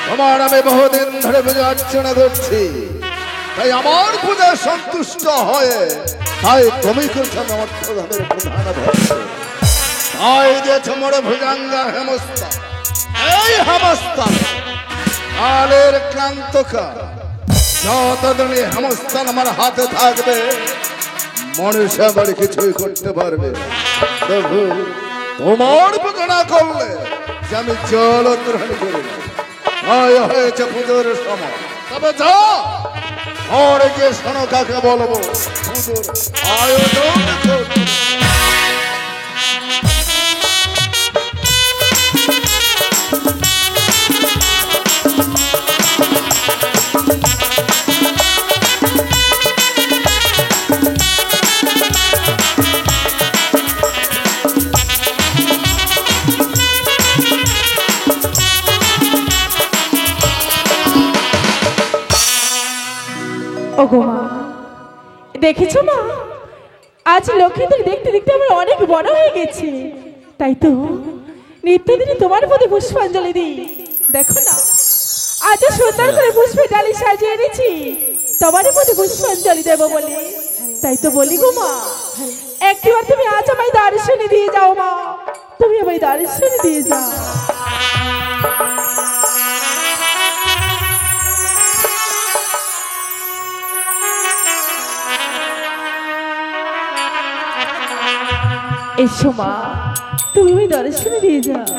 তোমার আমি বহুদিন ধরে পূজা অর্চনা করছি, তাই আমার পূজা সন্তুষ্ট হয়ে তাই তুমি করছো অর্থধামের প্রধান ভক্ত। তাই দিয়েছ মোর ভুজাঙ্গা হেমস্তা, এই হেমস্তান কালের ক্লান্তকার যতদিন হেমস্তান আমার হাতে থাকবে মানুষ আমার কিছুই করতে পারবে। প্রভু তোমার পূজা না করলে যে আমি জল গ্রহণ করি না। হয়েছে পুজোর সময়, তবে যা ঘরে গিয়ে শোনো কাকে বলবো পুজোর আয়োজন করতে। ওগো মা, দেখেছো মা, আজ লক্ষ্মীদের দেখতে দেখতে আমরা অনেক বড় হয়ে গেছি, তাই তো নিত্যদিনই তোমার প্রতি পুষ্পাঞ্জলি দিই। দেখো না, আজ সুন্দর করে পুষ্পের ডালি সাজিয়ে এনেছি তোমার প্রতি পুষ্পাঞ্জলি দেবো বলে। তাই তো বলি গো মা, একটিবার তুমি আজ আমায় দর্শনে দিয়ে যাও মা, তুমি আমায় দর্শনে দিয়ে যাও। এসো মা, তুমি দর্শন দিয়ে যাও।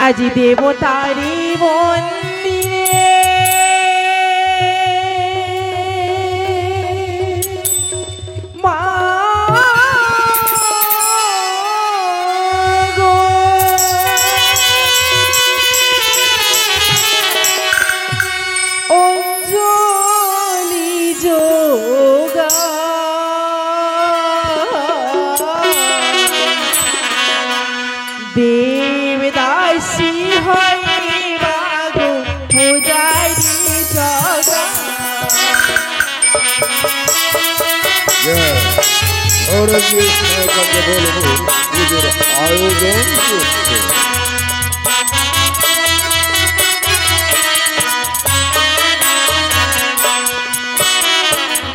আজি দেবতারি মন্দিরে মা গো, অঞ্জলি যোগা দেবদাসী হয় বাগো পূজারি জগা। ঘরে গিয়ে কাকে বলবো পুজোর আয়োজন করতে।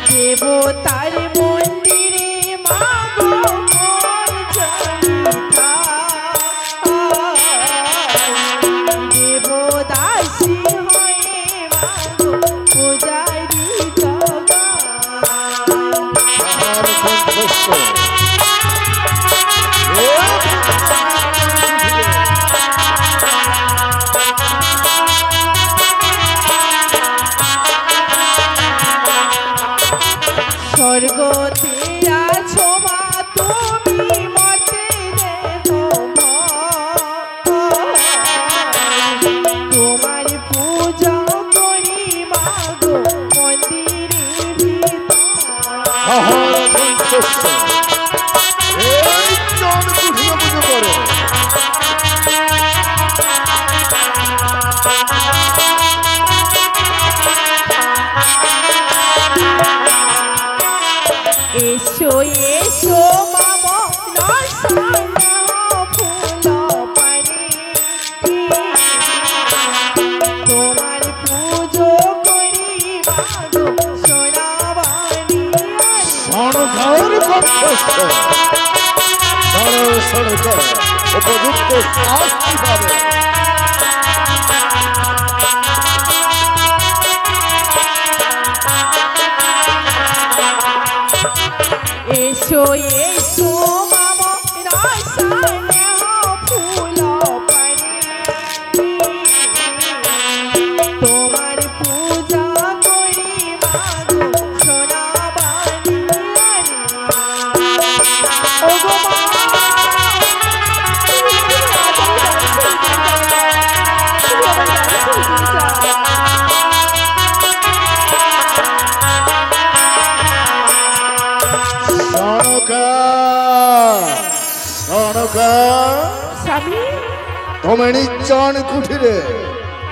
দেবতার মন্দিরে মা গো দেবদাসী হয়ে বাগো পূজারি জগা। স্বর্গতে আছো মা তুমি মতে দেখো তোমার পূজা করি মা গো মন্দিরের ভিতর। এসো এসো মামা নরসানা ফুল পানে তোমার পুজো করি মাগো সোনাবানি সনকার কণ্ঠস্থ সনকার উপযুক্ত শাস্তি পাবে। এসো এসো মামা রসায়নে ফুল পানে তোমার পূজা করি মাগো সোনাবানি ওগো স্বামী তুমি নির্জন কুঠিরে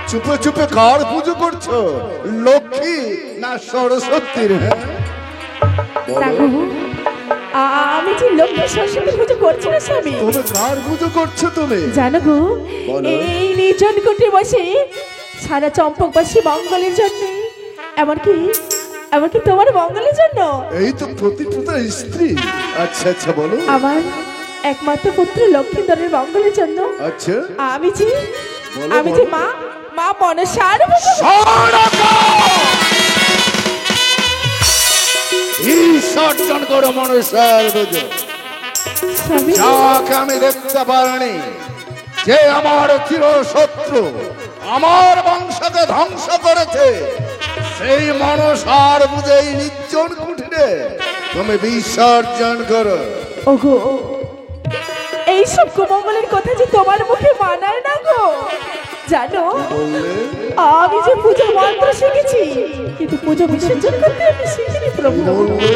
চুপে চুপে কার পুজো করছো? লক্ষ্মী না সরস্বতীর? দেখো আমি যে লক্ষ্মী সরস্বতী পুজো করছি না স্বামী। তুমি কার পুজো করছো তুমি? জানো গো বলো। এই নির্জন কুটে বসে সারা চম্পকবাসী মঙ্গলের জন্য, এমনকি এমনকি তোমার মঙ্গলের জন্য। এই তো প্রতিপুতার স্ত্রী। আচ্ছা আচ্ছা বলো। আমার একমাত্র পুত্র লক্ষ্মীধরের মঙ্গলের জন্য আচ্ছা আমি যে বলো, আমি যে বলো। মা মা মনসার পুজো বিসর্জন করো মনসার পুজো। স্বামী। যাকে আমি দেখতে পারিনি, যে আমার চির শত্রু, আমার বংশকে ধ্বংস করেছে, সেই মনসার বুঝেই নির্জন কুঠিরে তুমি বিসর্জন করো। ওগো এইসব কুমঙ্গলের কথা যে তোমার মুখে মানায় না গো। জানো বললে আমি যে পূজার মন্ত্র শিখেছি, কিন্তু পুজো বিসর্জন করতে আমি শিখিনি প্রভু। বললে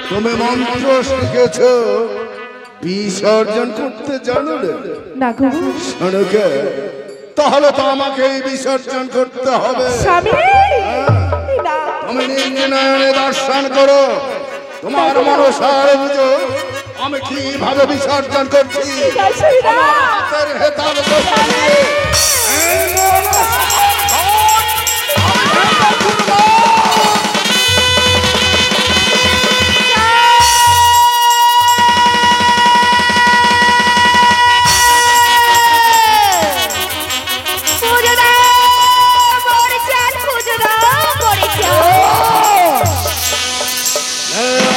তুমি মন্ত্র শিখেছ, বিসর্জন করতে জানো না? না গো শোনোকে, তাহলে তো আমাকে এই বিসর্জন করতে হবে। স্বামী না তুমি নিজে নয়নে দর্শন করো তোমার মনসার পুজো আমি কিভাবে বিসর্জন করছি। স্বামী না হাতের হেতাল দোষে দিয়ে এই মনসা আমি ভেঙে ফেলবো।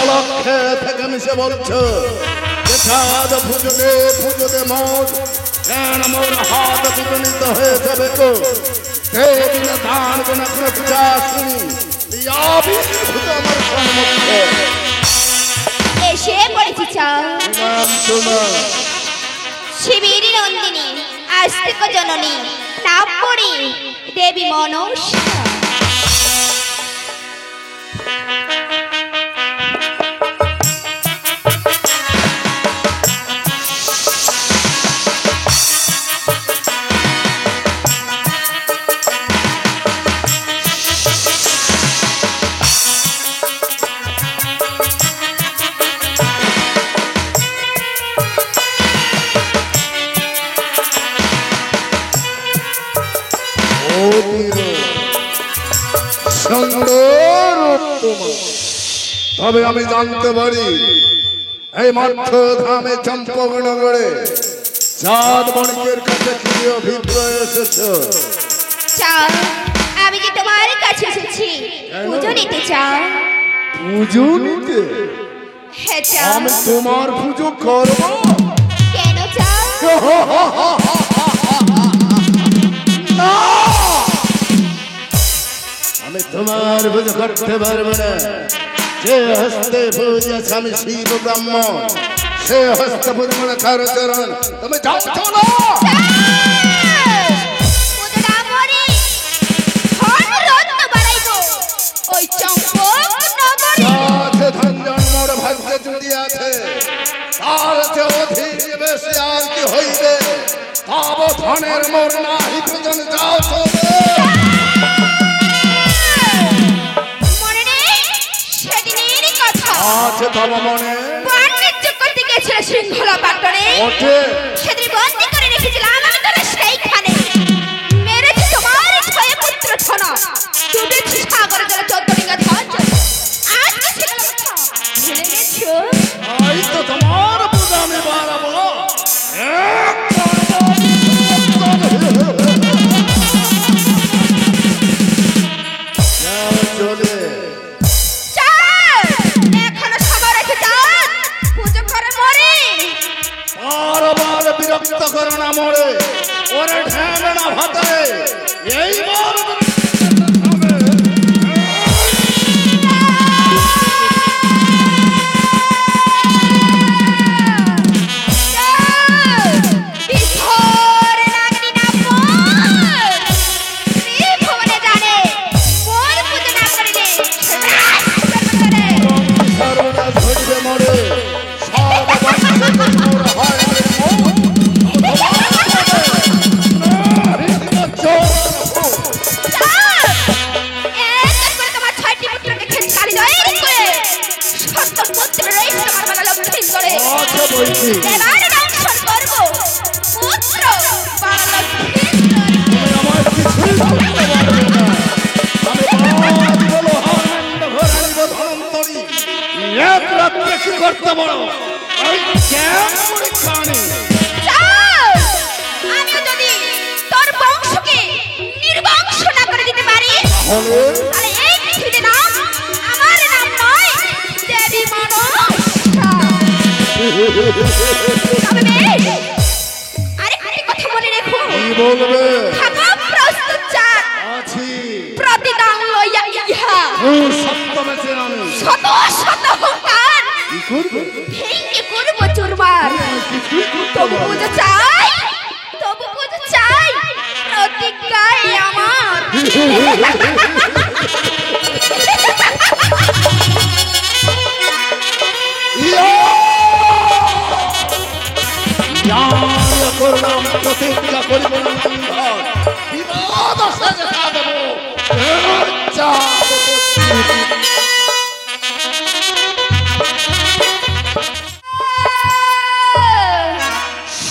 অলক্ষে থেকে মিশে বলছো যে ছাদ পুজোতে মোট কেন মোর হাত পুজো নিতে হয়ে যাবে তো সেদিন দান কোন পূজা শুনি আবির্ভূত আমার সম্মুখে। এসে পড়েছি চাও নাম তোমার শিবির নন্দিনী আস্তিক জননী নাম পড়ি দেবী মনসা। সুন্দর উত্তম। তবে আমি জানতে পারি এই মধ্য ধামে চম্পকনগরে চাঁদ বণিকের কাছে কি অভিপ্রায় এসেছ? চাও আমি যে তোমার কাছে এসেছি পুজো নিতে চাও। পুজো নিতে? হ্যাঁ চাও। আমি তোমার পুজো করব? কেন চাও? না! আমি তোমার পুজো করতে পারবো না। যে হস্তে পূজা আমি শিব ব্রাহ্মণ, সে হস্তে পূজা কার চরণ তুমি যাচ্ছ না। পুজোটা করি ধন রত্ন বাড়াইবো ওই চম্পক নগরে। আছে ধন জন্মর ভাগ্যে জুড়ি আছে, তার যে অধিক বেশি আর কি হইবে। তাব ধনের মোর নাহি পূজন যাও চলে। মনে নেই সেদিনের কথা আছে তব মনে বাণিজ্য করতে গিয়েছিল শৃঙ্খলা পাটনে ওঠে সেদিন বন্দি করে রেখেছিলাম আমি তোরা সেইখানে মেরেছি তোমার ছয় পুত্র ছনা ডুবেছি সাগরে জলে 14 ডিঙ্গা ঝঞ্ঝ আজকে সেগুলো কথা ভুলে গেছো এই তো তোমার পূজা আমি বাড়াবো চলে চাল এখনো সময় রেখে যান পুজো করে মরে বারবার বিরক্ত করো না মরে ওরে ঢেলে না ভাতে এইবার বিধরে রাগনি না মোর ত্রিভুবনে জানে মোর পুজো না করিলে সর্বনাশ ঘটিবে মরে সব বাচ্চাদের মোর হয় রে তোমার 6টি পুত্রকে খেয়ে কালি দয়ে করে 70 পুত্র রয়েছে তোমার বাবা লক্ষ্মী করে আচ্ছা বলছি এবারে দংশন করব পুত্র বাবা লক্ষ্মী তুমি আমার কিছুই করতে পারবে না আমি বাদ বলো হারান্ড ঘরানিব ধনন্তরী এক রাত্রে কি করতে বড় ওই কেমন পরীক্ষা আনি আমি যদি তোর বংশকে নির্বংশ না করে দিতে পারি হলে তাহলে এই পৃথিবীতে নাম আমার নাম নয় দেবী মনসা তবে বেশ আরেকটি কথা মনে রেখো কি বলবে থাকা প্রস্তুত চান আছি প্রতিদান লইয়া ইহা সপ্তমে চেনানি শত শত হুঙ্কার কি করবে ভেঙে করবো চুরমার কিছুই করতে তবু পারবে পুজো চাই তবু পুজো চাই প্রতিজ্ঞাই আমার করলাম প্রতিজ্ঞা করিব না বিবাদ সাজা দেব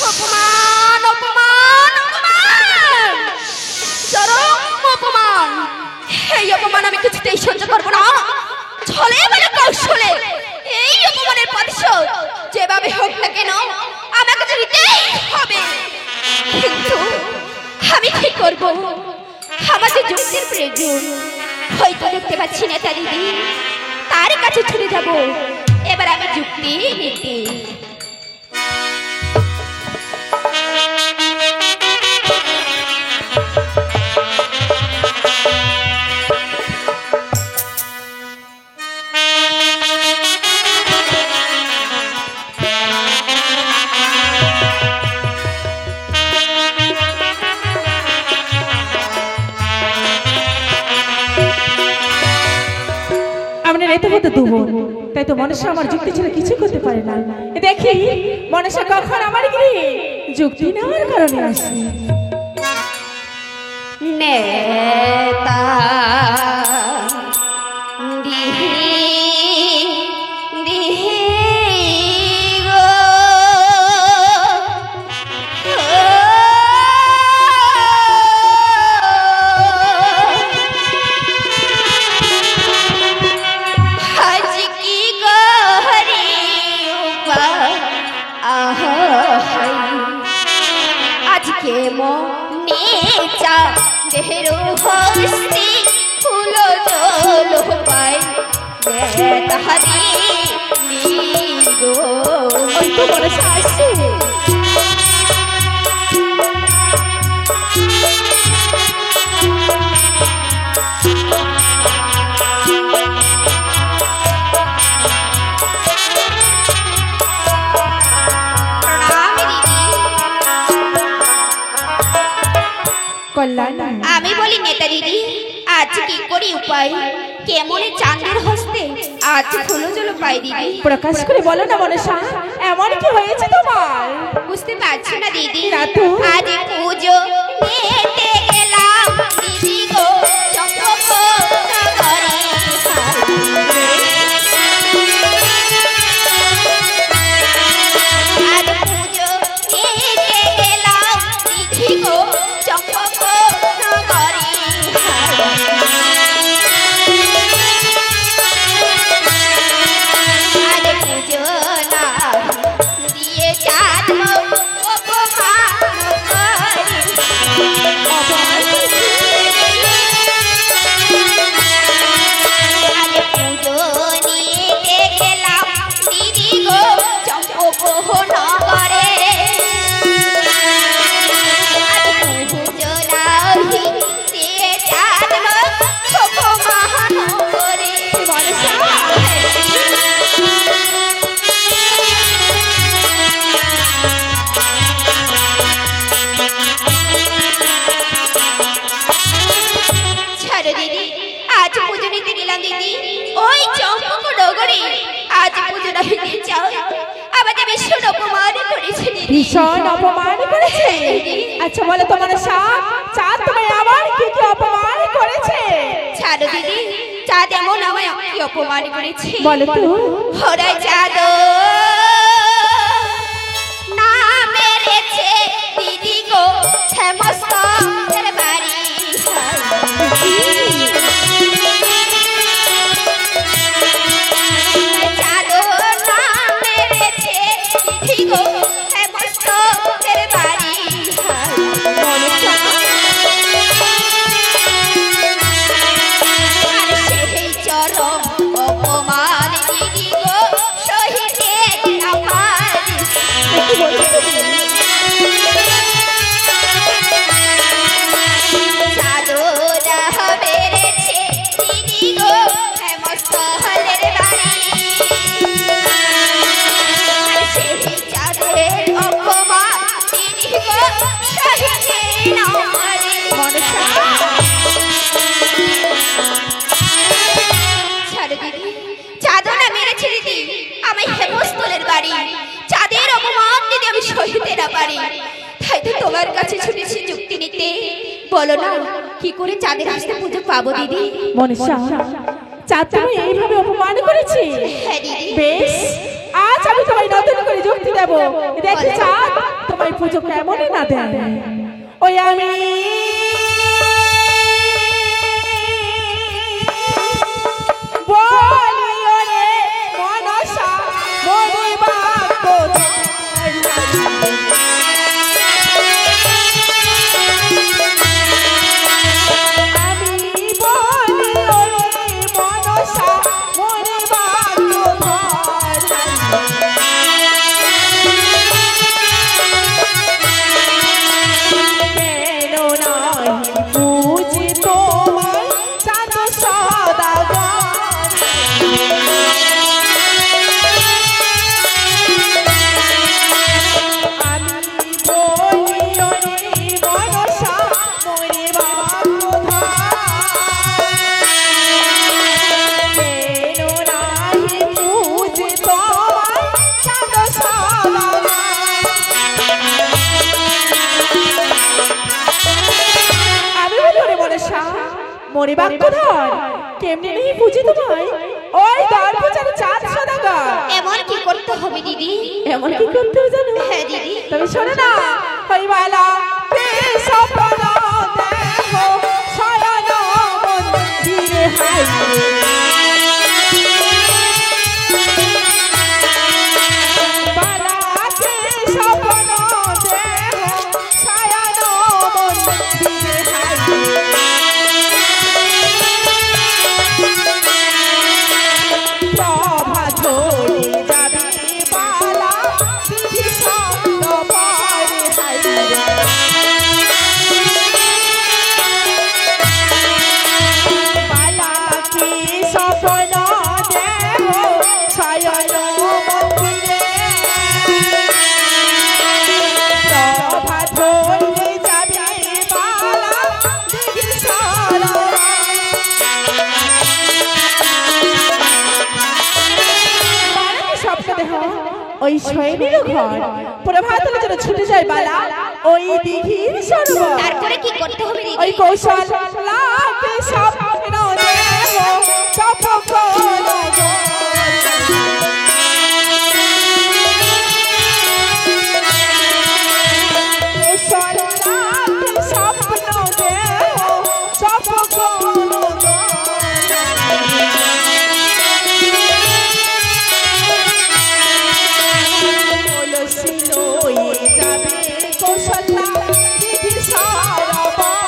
অপমান অপমান অপমান চরম অপমান এই অপমান আমি কিছুতেই সহ্য করবো না ছলে বলে কৌশলে এই অপমানের প্রতিশোধ যেভাবে হোক না কেন আমাকে তো নিতেই হবে কিন্তু আমি কি করব আমার যে যুক্তির প্রয়োজন হয়তো দেখতে পাচ্ছি নেতা দিদি তার কাছে ছুটে যাব এবার আমি যুক্তি নিতে আমরা রেতে হতে দেবো তাই তো মনসা আমার যুক্তি ছেড়ে কিছু করতে পারে না দেখি মনসা কখন আমার গৃহে যুক্তি নেওয়ার কারণে আসে নেতা দিহি দিহি গো আজ কি করি আজকে মনে চা দেহেরো হস্তি ফুলো জল পাই তাহারি গো ওই তো মনসা আসছে কল্যাণ আমি বলি নেতা দিদি আজ কি করি উপায় কেমনে চাঁদের হস্তে আজ ফুলো জল পাই দিদি প্রকাশ করে বলো না মনসা এমন কি হয়েছে তোমার বুঝতে পারছি না দিদি না তো। আজ পুজো নিতে গেলাম দিদি গো চম্পক নগরে আজ পুজো না হইতে চাও আমাদের ভীষণ অপমান করেছে দিদি। ভীষণ অপমান করেছে? আচ্ছা বলো তো মনসা, চাঁদ তোমায় আবার কি কি অপমান করেছে? ছাড়ো দিদি, চাঁদ এমন আমায় কি অপমান করেছে বলো তো। ওরা চাঁদ না মেরেছে দিদি গো শ্যামস্তম্ভের বাড়ি। চাঁদ না মেরেছে দিদি গো শ্যামস্তম্ভের বাড়ি। আর সেই চরম অপমান দিদি গো সহিতে না পারি। চাঁদরা মেরেছে দিদি গো শ্যামস্তম্ভের বাড়ি। আর সেই চাঁদের অপমান দিদি গো সহিতে না পারি। ছাড়ো দিদি, চাঁদও না মেরেছে দিদি আমায় হেমস্থলের বাড়ি। চাঁদের অপমান দিদি আমি সহিতে না পারি, তাই তো তোমার কাছে ছুটেছি যুক্তি নিতে। বলো না কি করে চাঁদের হাসতে পুজো পাবো দিদি? মনসা, চাঁদ তুমি এইভাবে অপমান করেছে? হ্যাঁ দিদি। বেশ, আজ আমি তোমায় নতুন করে যুক্তি দেব। দেখি চাঁদ তোমায় পুজো কেমনই না দেয়। ওই আমি বলি ওরে মনসা, মনে বাক্য আমি বলি ওরে মনসা, মনে বাক্য কেন নাহি বুঝি তোমায় চাঁদ সদাগর। আমি বলি ওরে মনসা, মনে বাক্য কেন নাহি বুঝি তোমায় চাঁদ সদাগর। আমি বলি ওরে মনসা, মরে বাক্য ধর, কেমনি নেই বুঝি তোমায় ওই দর্পচারী চাঁদ সদাগর। এমন কি করতে হবে দিদি? এমন কি করতে হবে জানো? হ্যাঁ দিদি। তবে শোনো না, ওই বালা স্বপ্ন দেহ শয়ন মন্দিরে হাই। বালাকে স্বপ্ন দেহ শয়ন মন্দিরে হাই। প্রভা ঝরে যাবে বালা ভীষণ পারে হাই। বালাকে স্বপ্ন দেহ শয়ন মন্দিরে। প্রভা ঝরে যাবে বালা ভীষণ। স্বপ্ন দেহ ওই শয়নের ঘর, প্রভাতের জন্য ছুটে যায় বালা ওই দিঘির সরোবর। তারপরে কি করতে হবে ওই দিদি? কৌশল লাকে স্বপ্ন দেহ চপকল কৌশল লাকে স্বপ্ন দেহ চপকল কৌশল্যা দিঘির সরোবর।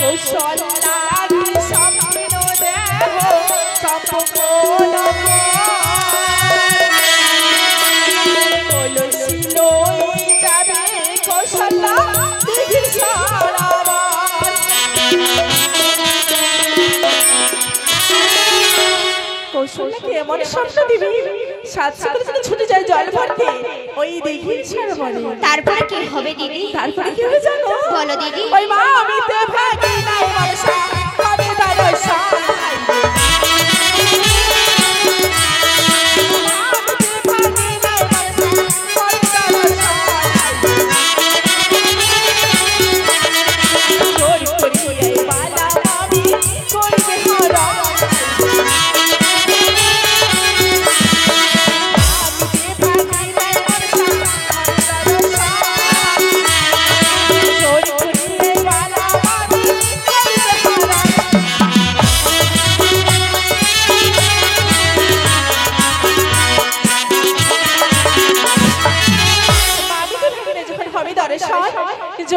কৌশল্যাকে স্বপ্ন দেহ চপকল তুলসী লই যাবে কৌশল্যা দিঘির সরোবর। কৌশল্যাকে এমন স্বপ্ন দিবি সাত সকালে যদি ছুটে যায় জল ভরতে ওই দিঘির সরোবরে। তারপরে কি হবে দিদি? তারপরে কি হবে জানো? বলো দিদি। ওই মা আমিতে ভাগি নাই মনসা,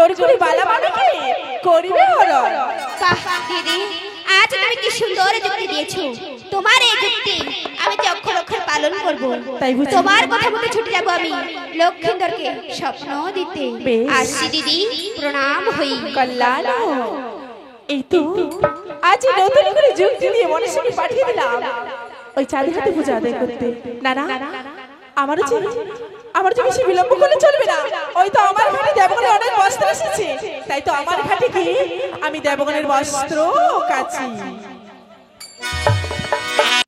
জোর করে বালা মামিকে করিবে হরণ। বাহ দিদি, আজ তুমি কি সুন্দর যুক্তি দিয়েছো। তোমার এই যুক্তি আমি যে অক্ষর অক্ষর পালন করব। তাই বুঝি? তোমার কথা মতো ছুটে যাব আমি লক্ষিন্দরকে স্বপ্ন দিতে। বেশ। আসি দিদি, প্রণাম হই। কল্যাণ। এই তো আজ নতুন করে যুক্তি দিয়ে মনীষীকে পাঠিয়ে দিলাম ওই চাঁদের হাতে পূজা আদায় করতে। না না, আমার যে বেশি বিলম্ব করলে চলবে না। ওই তো আমার ঘাটে দেবগণের অনেক বস্ত্র এসেছে, তাই তো আমার ঘাটে গিয়ে আমি দেবগণের বস্ত্র কাচি।